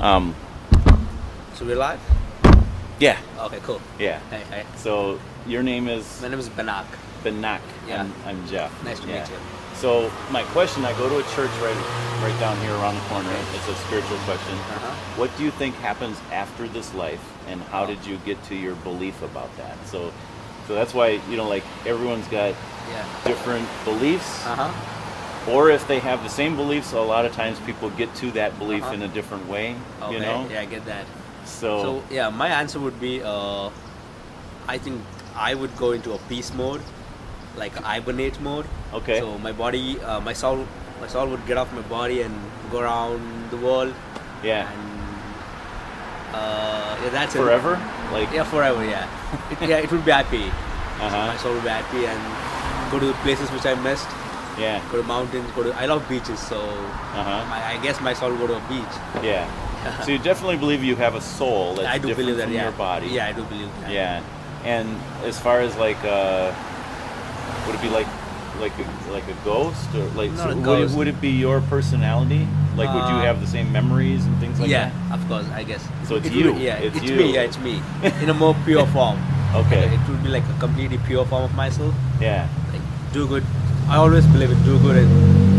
Um, So we're live? yeah, Okay, cool. yeah. Hey. So your name is My name is Benosh. Benak. Yeah. I'm Jeff. Nice to Yeah. meet you. So my question, I go to a church right down here around the corner. It's a spiritual question. Uh-huh. What do you think happens after this life, and how Oh. did you get to your belief about that? So that's why, like everyone's got Yeah. different beliefs, or if they have the same beliefs, a lot of times people get to that belief in a different way. Okay. You know. Yeah, I get that. So yeah, my answer would be I think I would go into a peace mode, like hibernate mode. Okay. So my body, my soul would get off my body and go around the world. yeah. And yeah, that's Forever? It. Like Yeah, forever. Yeah. It would be happy. So Uh-huh. my soul would be happy and go to the places which I missed. yeah. Go to mountains. I love beaches, so Uh-huh. I guess my soul will go to a beach. Yeah. So you definitely believe you have a soul that's I do different believe that. from Yeah. your body. Yeah, I do believe that. Yeah. And as far as like would it be like a ghost, or like Not a would ghost. would it be your personality? Like would you have the same memories and things like Yeah, that? of course, I guess. So it's It you. would be- yeah, It's it's you. me. Yeah, it's me. In a more pure form. Okay. It would be like a completely pure form of myself. Yeah. Like do good. I always believe in do good and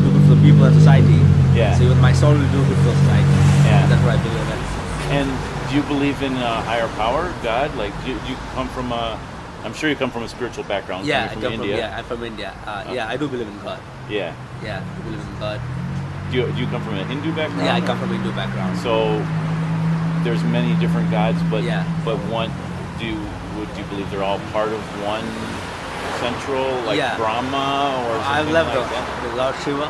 do good for the people and society. Yeah. So even my soul will do good for society. Yeah. That's what I believe in. And do you believe in higher power, God? Like do you come from a? I'm sure you come from a spiritual background. Yeah, I coming come from India. I'm from India. Yeah, I do believe in God. Yeah. Yeah, I do believe in God. Do you come from a Hindu background? Yeah, I come from a Hindu background. So there's many different gods, but Yeah. would you believe they're all part of one central, like Yeah. Brahma or I something love like that? the Lord Shiva.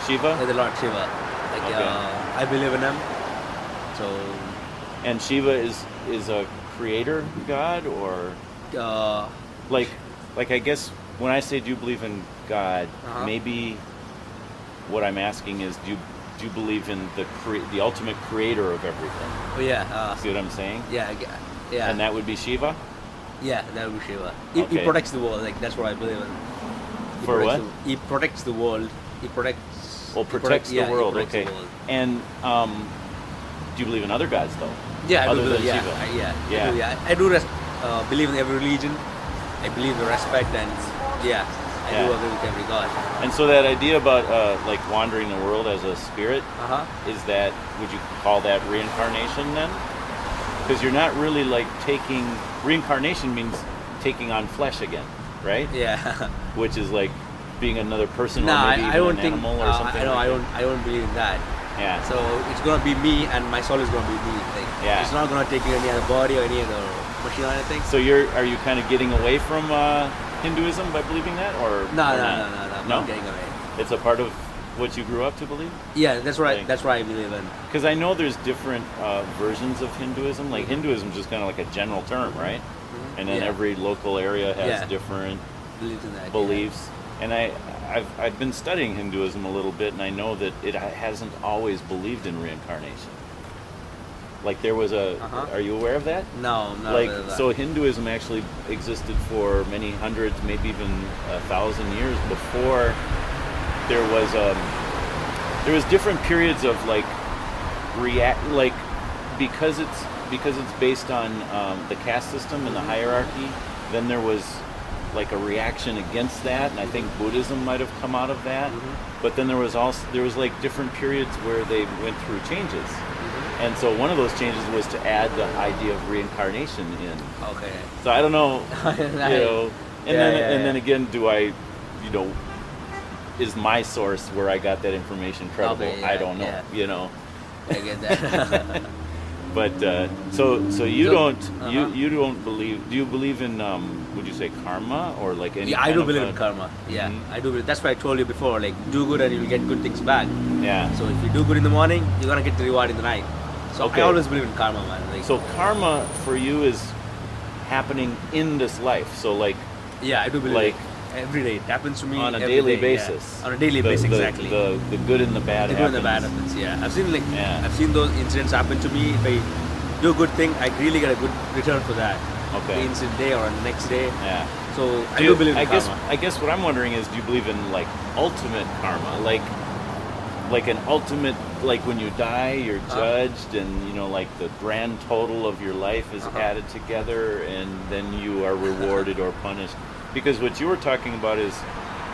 Shiva? Yeah, the Lord Shiva. Like Okay. I believe in him. So And Shiva is a creator god, or like I guess when I say do you believe in God, maybe what I'm asking is do you believe in the ultimate creator of everything? oh yeah, See what I'm saying? yeah. And that would be Shiva? Yeah, that would be Shiva. He Okay. protects the world. Like that's what I believe in. For what? He protects the world. He protects. Well, he protects the yeah, world. he protects Okay. the world. And do you believe in other gods though? Yeah, I do Other believe. than Yeah, Shiva? yeah. I do believe in every religion. I believe in respect and yeah, I do Yeah. agree with every god. And so that idea about like wandering the world as a spirit, is that, would you call that reincarnation then? Because you're not really like reincarnation means taking on flesh again, right? Yeah. Which is like being another person No, or maybe I even don't an think. animal or something. I don't believe in that. Yeah. So it's gonna be me, and my soul is gonna be me. Like, Yeah. It's not gonna take any other body or any other machine or anything. So are you kind of getting away from Hinduism by believing that, or No, or no, not? no, no, no. I'm No? not getting away. It's a part of what you grew up to believe? Yeah, that's right. Like- That's what I believe in. Because I know there's different versions of Hinduism. Like Hinduism is just kind of like a general term, right? And then Yeah. every local area has Yeah. different Believe in that. beliefs. And I've been studying Hinduism a little bit, and I know that it hasn't always believed in reincarnation. Like there was are you aware of that? Yeah. No, I'm not Like aware of that. so Hinduism actually existed for many hundreds, maybe even 1,000 years before there was different periods of like because it's based on the caste system and the hierarchy. Then there was like a reaction against that, and I think Buddhism might have come out of that. But then there was like different periods where they went through changes, and so one of those changes was to add the idea of reincarnation in. Okay. So I don't know, And then again, do I, is my source where I got that information credible? Okay, I don't know, yeah. I get that. But so you So- don't you don't believe? Do you believe in would you say karma or like any? Yeah, I kind do of believe a- in karma. Yeah, Mhm. I do believe. That's why I told you before. Like, do good and you'll get good things back. Yeah. So if you do good in the morning, you're gonna get the reward in the night. So Okay. I always believe in karma, man. Like, So karma for you is happening in this life. So like yeah, I do believe. like every day, it happens to me on a every daily day, basis. Yeah. On a daily basis, exactly. The good and the bad The good and the happens. bad happens. Yeah, I've seen Yeah. I've seen those incidents happen to me. If I do a good thing, I really get a good return for that. Okay. The instant day or the next day. Yeah. So I do believe in I karma. guess what I'm wondering is, do you believe in like ultimate karma? Like like an ultimate, like when you die, you're judged, and like the grand total of your life is added together, and then you are rewarded or punished. Because what you were talking about is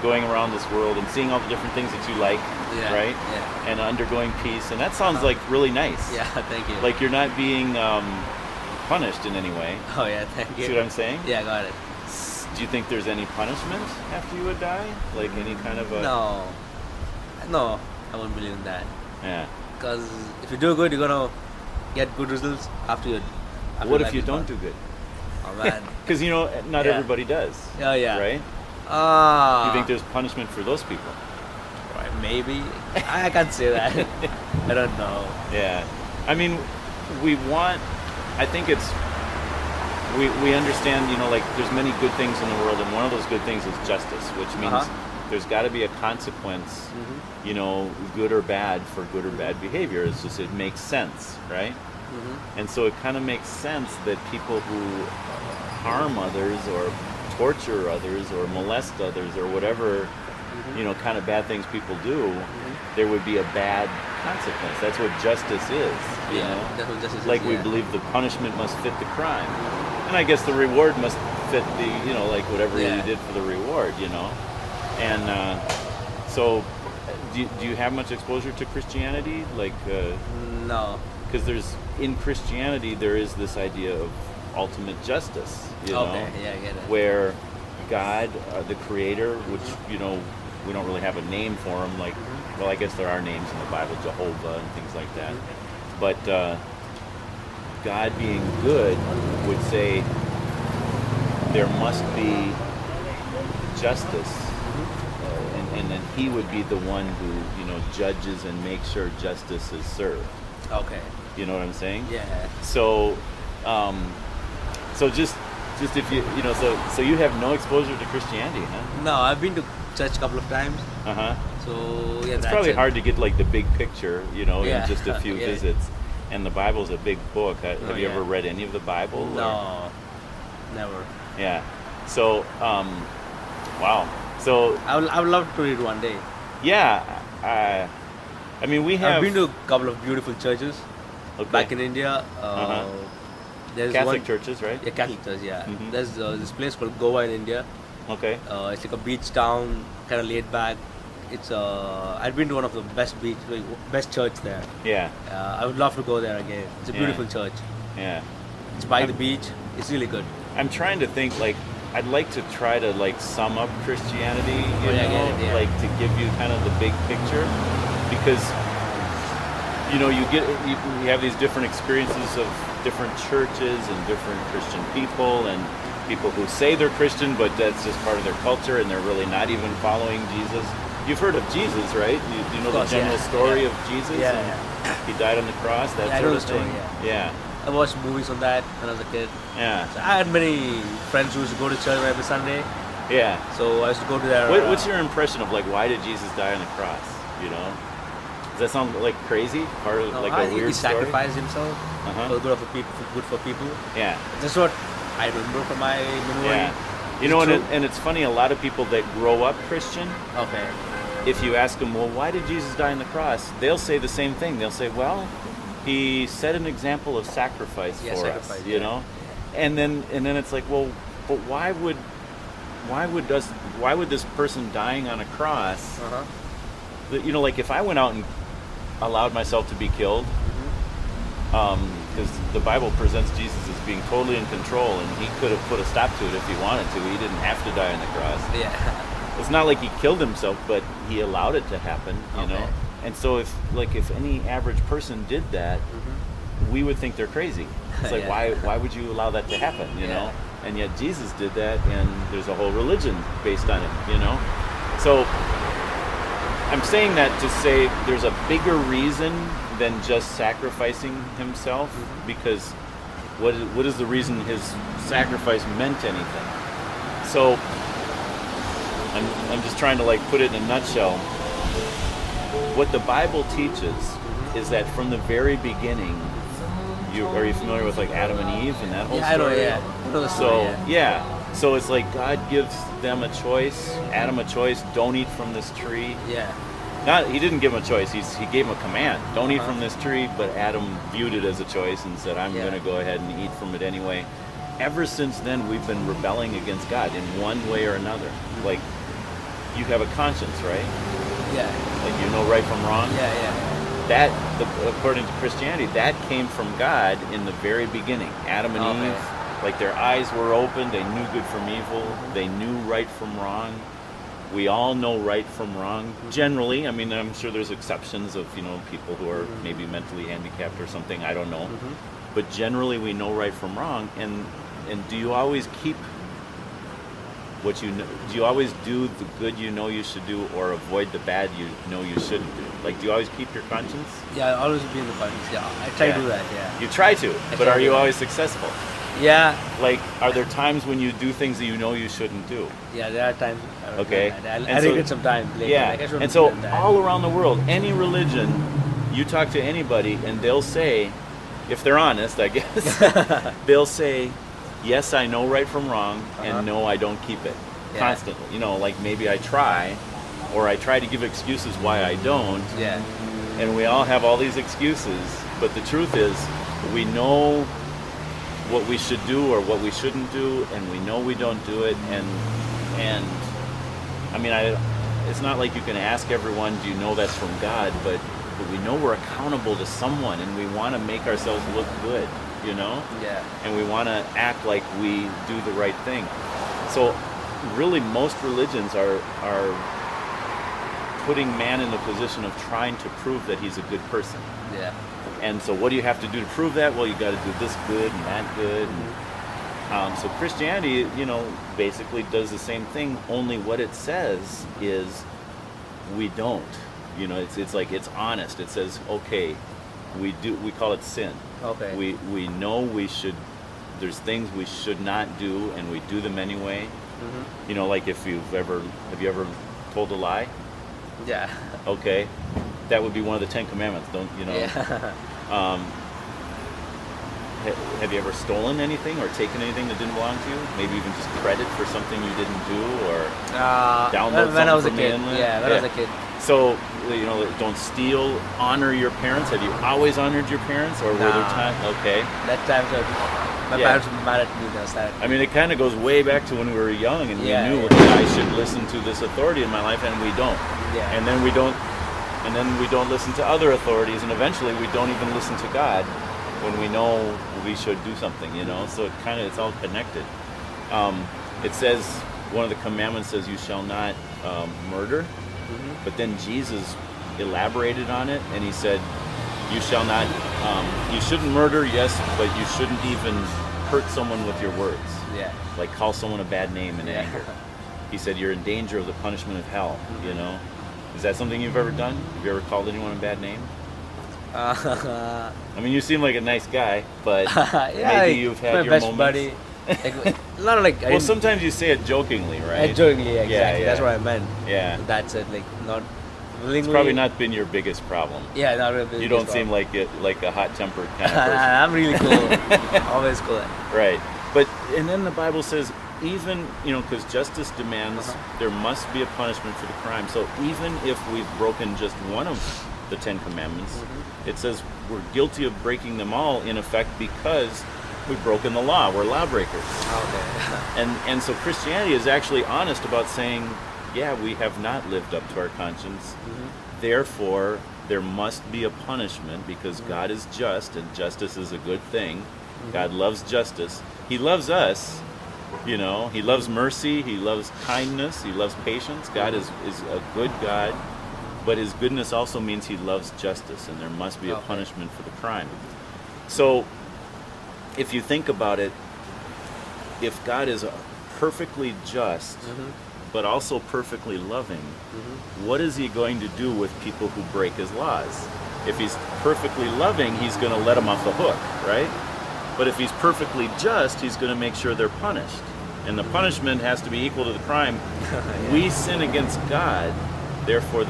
going around this world and seeing all the different things that you like, right? Yeah. And undergoing peace, and that sounds like really nice. Yeah, thank you. Like you're not being punished in any way. Oh yeah, thank you. See what I'm saying? Yeah, got it. Do you think there's any punishment after you would die? Like any kind of a... No, I won't believe in that. Yeah. Because if you do good, you're gonna get good results after you. What if you don't do good? Oh man. Because not everybody does. Oh yeah. Right? You think there's punishment for those people? Right, maybe. I can't say that. I don't know. Yeah. I mean, I think it's, we understand, like there's many good things in the world, and one of those good things is justice, which means there's got to be a consequence, good or bad for good or bad behavior. It's just, it makes sense, right? And so it kind of makes sense that people who harm others or torture others or molest others or whatever, kind of bad things people do, there would be a bad consequence. That's what justice is, you know? That's what justice like is, we believe the punishment must fit the crime. And I guess the reward must fit the, like whatever you did for the reward, And so, do you have much exposure to Christianity? Like, no. Because in Christianity, there is this idea of ultimate justice, Okay, yeah, I get it. where God, the Creator, which we don't really have a name for him. Like, well, I guess there are names in the Bible, Jehovah and things like that. But God, being good, would say there must be justice, and then He would be the one who judges and makes sure justice is served. Okay. You know what I'm saying? Yeah. So, so just if so you have no exposure to Christianity, huh? No, I've been to church a couple of times. So yeah, It's that's probably it. hard to get like the big picture, in just a few Yeah. visits. And the Bible's a big book. Have you yeah. ever read any of the Bible? or- No, never. Yeah. So, wow. So I would love to read one day. yeah, I mean we have I've been to a couple of beautiful churches okay. back in India. There's Catholic one, churches, right? Yeah, Catholic church. Yeah. Mhm. There's this place called Goa in India. Okay. It's like a beach town, kind of laid back. It's I've been to one of the best church there. Yeah. I would love to go there again. It's a Yeah. beautiful church. Yeah. It's by the beach. It's really good. I'm trying to think like I'd like to try to like sum up Christianity, you I know, get it, yeah. like to give you kind of the big picture, because you have these different experiences of different churches and different Christian people and people who say they're Christian, but that's just part of their culture and they're really not even following Jesus. You've heard of Jesus, right? You know course, the general yeah. story Yeah. of Jesus? Yeah, and He died on the cross, that Yeah, I sort know of the story, thing. Yeah. I watched movies on that when I was a kid. Yeah. So I had many friends who used to go to church every Sunday. Yeah. So I used to go to their. What's your impression of like why did Jesus die on the cross? You know, does that sound like crazy or like I a think weird he story? sacrificed himself Uh-huh. for the good of the people, for good for people. Yeah, That's what I remember from my memory. yeah. You It's know, true. and it's funny. A lot of people that grow up Christian, Okay. if you ask them, well, why did Jesus die on the cross? They'll say the same thing. They'll say, well, he set an example of sacrifice Yeah, for sacrifice, us. You yeah. know, and then it's like, well, but why would this person dying on a cross? Like if I went out and allowed myself to be killed, because the Bible presents Jesus as being totally in control, and he could have put a stop to it if he wanted to. He didn't have to die on the cross. Yeah. It's not like he killed himself, but he allowed it to happen, you know. And so if any average person did that, we would think they're crazy. It's like Yeah. why would you allow that to happen, you Yeah. know? And yet Jesus did that, and there's a whole religion based on it, you know. So I'm saying that to say there's a bigger reason than just sacrificing himself, because what is the reason his sacrifice meant anything? So I'm just trying to like put it in a nutshell. What the Bible teaches is that from the very beginning, are you familiar with like Adam and Eve and that whole Yeah, I know. story? Yeah. I know the So story, yeah. so it's like God gives them a choice, Adam a choice, don't eat from this tree. Yeah. He didn't give him a choice. He gave him a command. Don't eat Uh-huh. from this tree. But Adam viewed it as a choice and said, I'm Yeah. going to go ahead and eat from it anyway. Ever since then, we've been rebelling against God in one way or another. Like, you have a conscience, right? Yeah. Like, you know right from wrong. Yeah. According to Christianity, that came from God in the very beginning. Adam and Okay. Eve, like their eyes were open. They knew good from evil. They knew right from wrong. We all know right from wrong. Generally, I mean, I'm sure there's exceptions of, people who are maybe mentally handicapped or something. I don't know. But generally, we know right from wrong. And do you always keep what you know? Do you always do the good you know you should do, or avoid the bad you know you shouldn't do? Like, do you always keep your conscience? Yeah, I'll always be in the conscience. Yeah, I try to do that. Yeah. You try to, but try are to you do that. always successful? Yeah. Like, are there times when you do things that you know you shouldn't do? Yeah, there are times. Okay. I And so- regret sometimes. Like, Yeah, like I shouldn't and so have done that. all around the world, any religion, you talk to anybody and they'll say, if they're honest, I guess, they'll say, yes, I know right from wrong, and no, I don't keep it. Yeah. Constantly. Like maybe I try, or I try to give excuses why I don't, Yeah. and we all have all these excuses, but the truth is, we know what we should do or what we shouldn't do, and we know we don't do it, and I mean, it's not like you can ask everyone, do you know that's from God, but we know we're accountable to someone, and we want to make ourselves look good, Yeah. and we want to act like we do the right thing. So really most religions are putting man in the position of trying to prove that he's a good person. Yeah. And so what do you have to do to prove that? Well, you got to do this good and that good. So Christianity, basically does the same thing, only what it says is we don't. It's like, it's honest. It says, okay, we call it sin. Okay. We know there's things we should not do, and we do them anyway. Like if have you ever told a lie? Yeah. Okay. That would be one of the 10 Commandments, don't you know? Yeah. Have you ever stolen anything or taken anything that didn't belong to you? Maybe even just credit for something you didn't do, or download when I was a something from the kid. internet? Yeah, when I was a kid. So, don't steal, honor your parents. Have you always honored your parents, or were there Nah. times? Okay. That time my Yeah. parents were mad at me. That I mean, it kind of goes way back to when we were young, and Yeah, we knew yeah. that I should listen to this authority in my life, and we don't. Yeah. And then we don't listen to other authorities, and eventually we don't even listen to God when we know we should do something. So it's all connected. It says, one of the commandments says, you shall not murder. But then Jesus elaborated on it, and he said, you shall not, you shouldn't murder, yes, but you shouldn't even hurt someone with your words. Yeah. Like call someone a bad name in Yeah. anger. He said, you're in danger of the punishment of hell, Is that something you've ever done? Have you ever called anyone a bad name? I mean, you seem like a nice guy, but maybe you've had my your best moments. buddy. Not like. Well, sometimes you say it jokingly, right? Jokingly, exactly. Yeah. That's what I meant. Yeah. That's it. Like not. It's probably not been your biggest problem. Yeah, not really. You don't seem like a hot-tempered kind of person. I'm really cool. Always cool. Right. But, and then the Bible says, even, because justice demands there must be a punishment for the crime. So even if we've broken just one of the 10 Commandments, it says we're guilty of breaking them all, in effect, because we've broken the law. We're lawbreakers. Okay. And so Christianity is actually honest about saying, yeah, we have not lived up to our conscience. Therefore, there must be a punishment, because God is just, and justice is a good thing. God loves justice. He loves us. He loves mercy. He loves kindness. He loves patience. God is a good God. But his goodness also means he loves justice, and there must be a punishment for the crime. So, if you think about it, if God is perfectly just, but also perfectly loving, what is he going to do with people who break his laws? If he's perfectly loving, he's going to let them off the hook, right? But if he's perfectly just, he's going to make sure they're punished. And the punishment has to be equal to the crime. Yeah. We sin against God, therefore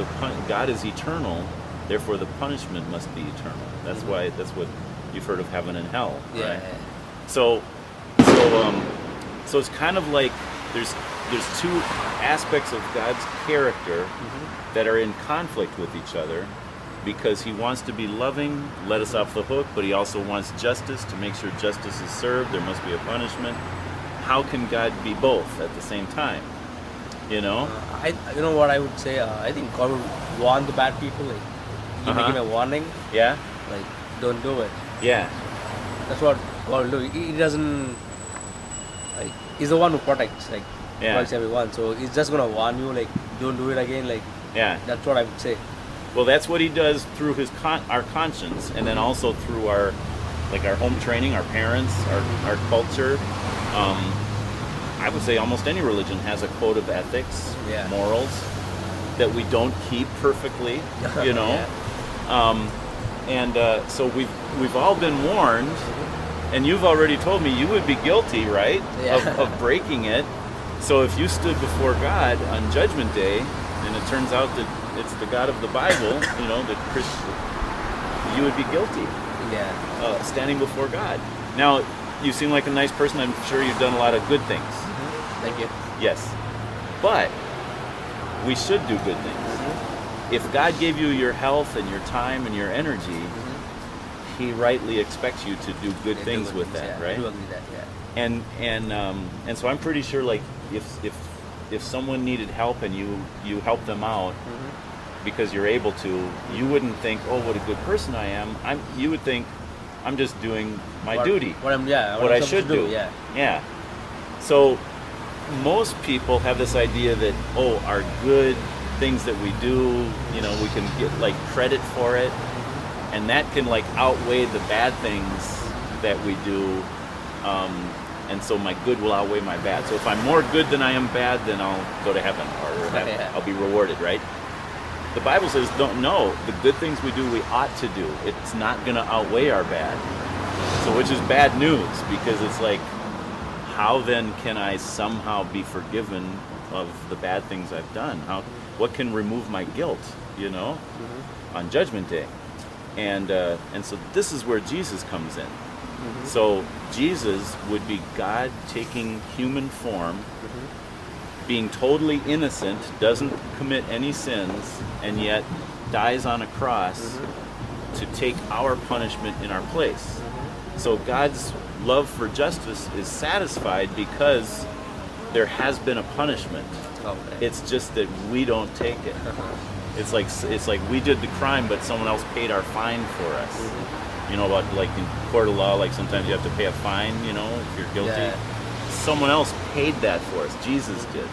God is eternal, therefore the punishment must be eternal. That's why, that's what you've heard of heaven and hell, right? Yeah. So it's kind of like there's there's two aspects of God's character that are in conflict with each other, because he wants to be loving, let us off the hook, but he also wants justice to make sure justice is served. There must be a punishment. How can God be both at the same time? You know? You know what I would say? I think God would warn the bad people. Like, you make him a warning. Yeah? Like, don't do it. Yeah. That's what God will do. He doesn't, like, he's the one who protects, like, protects everyone. So he's just gonna warn you, like, don't do it again. Like, yeah. That's what I would say. Well, that's what he does through his our conscience, and then also through our home training, our parents, our culture. I would say almost any religion has a code of ethics, morals, that we don't keep perfectly, you know. So we've all been warned, and you've already told me you would be guilty, right, of breaking it. So if you stood before God on Judgment Day, and it turns out that it's the God of the Bible, you know, the Christian, you would be guilty. Yeah. Standing before God. Now, you seem like a nice person. I'm sure you've done a lot of good things. Thank you. Yes. But we should do good things. If God gave you your health and your time and your energy, he rightly expects you to do good things with that, right? I do agree with that, And so I'm pretty sure, like, if someone needed help and you help them out because you're able to, you wouldn't think, oh, what a good person I am. You would think, I'm just doing my duty. What I should do. Yeah. So most people have this idea that, oh, our good things that we do, you know, we can get like credit for it, and that can like outweigh the bad things that we do. And so my good will outweigh my bad. So if I'm more good than I am bad, then I'll go to heaven, or I'll be rewarded, right? The Bible says, don't know. The good things we do, we ought to do. It's not going to outweigh our bad. So which is bad news, because it's like, how then can I somehow be forgiven of the bad things I've done? What can remove my guilt, you know, on Judgment Day? And so this is where Jesus comes in. So Jesus would be God taking human form, being totally innocent, doesn't commit any sins, and yet dies on a cross to take our punishment in our place. So God's love for justice is satisfied because there has been a punishment. It's just that we don't take it. It's like we did the crime, but someone else paid our fine for us. You know, about like in court of law, like sometimes you have to pay a fine, you know, if you're guilty. Someone else paid that for us. Jesus did.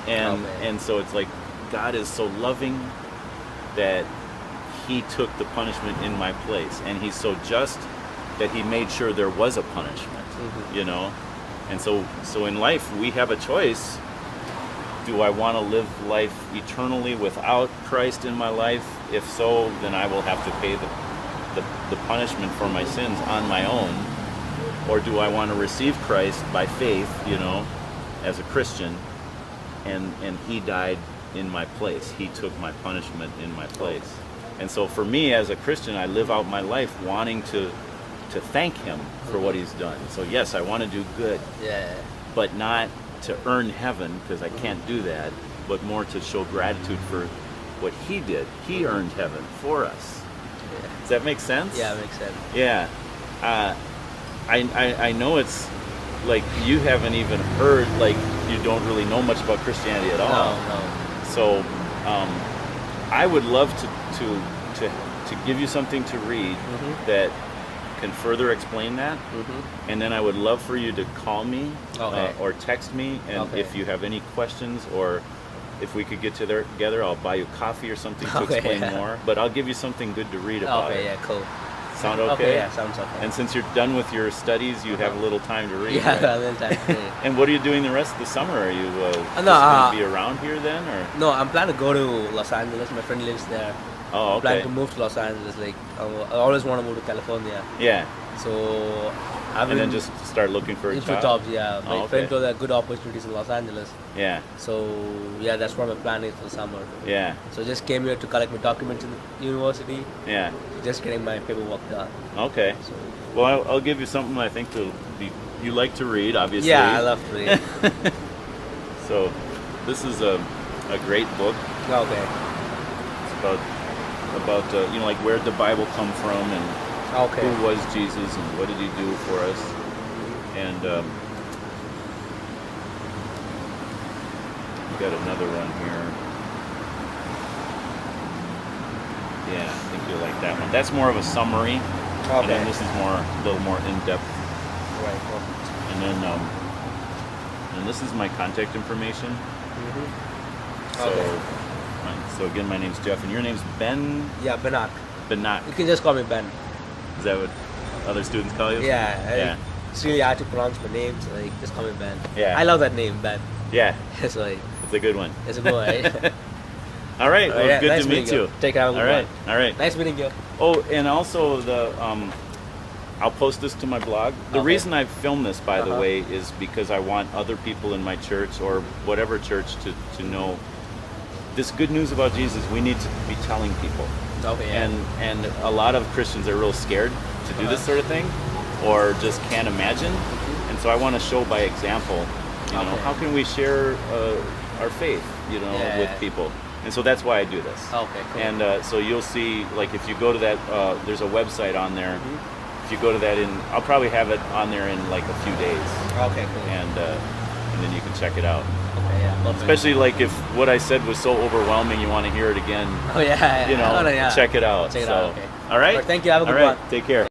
And so it's like God is so loving that he took the punishment in my place. And he's so just that he made sure there was a punishment, you know. And so in life, we have a choice. Do I want to live life eternally without Christ in my life? If so, then I will have to pay the punishment for my sins on my own. Or do I want to receive Christ by faith, you know, as a Christian, and he died in my place. He took my punishment in my place. And so for me as a Christian, I live out my life wanting to thank him for what he's done. So yes, I want to do good, but not to earn heaven, because I can't do that, but more to show gratitude for what he did. He earned heaven for us. Does that make sense? Yeah, it makes sense. Yeah. I know it's like you haven't even heard, like you don't really know much about Christianity at all. No. So I would love to give you something to read that can further explain that, and then I would love for you to call me or text me, and if you have any questions, or if we could get together, I'll buy you coffee or something to explain more. But I'll give you something good to read about it. Yeah, cool. Sound okay? Okay, yeah, sounds okay. And since you're done with your studies, you have a little time to read. Yeah, right? a little time to read. And what are you doing the rest of the summer? Are you just going to be around here then, or? No, I'm planning to go to Los Angeles. My friend lives there. Oh, okay. I'm planning to move to Los Angeles. Like, I always want to move to California. Yeah. So and then just start looking for a job? jobs, yeah. My friend told there are good opportunities in Los Angeles. Yeah. So, yeah, that's what my plan is for the summer. Yeah. So just came here to collect my documents in the university. Yeah. Just getting my paperwork done. Okay. So, well, I'll give you something I think you like to read, obviously. yeah, I love to read. So this is a great book. Okay. It's about like where did the Bible come from and Okay. who was Jesus and what did he do for us. And we got another one here. Yeah, I think you'll like that one. That's more of a summary. Okay. And then this is a little more in depth. Right. Perfect. And then and this is my contact information. Okay. So again, my name's Jeff, and your name's Ben. Yeah, Benosh. Benosh. You can just call me Ben. Is that what other students call you? Yeah. It's really hard to pronounce my name, so like just call me Ben. Yeah. I love that name, Ben. Yeah. It's like It's a good one. it's a good one. Right? All right. Well, Yeah, good nice to meet meeting you. Take care. Have a All good right. one. All right. Nice meeting you. Oh, and also I'll post this to my blog. The Okay. reason I filmed this, by the Uh-huh. way, is because I want other people in my church or whatever church to know this good news about Jesus. We need to be telling people. Okay. Yeah. And a lot of Christians are real scared to do this sort of thing, or just can't imagine. And so I want to show by example. You know, Okay. how can we share our faith? You know, Yeah. with people. And so that's why I do this. Okay. Cool. And so you'll see, like, if you go to that, there's a website on there. If you go to that I'll probably have it on there in like a few days, Okay. Cool. and then you can check it out. Okay. Yeah. Perfect. Especially like if what I said was so overwhelming, you want to hear it again. Oh yeah. You know, yeah. check it out. Check it So, out. Okay. All right. Thank you. Have a good All right. one. Take care.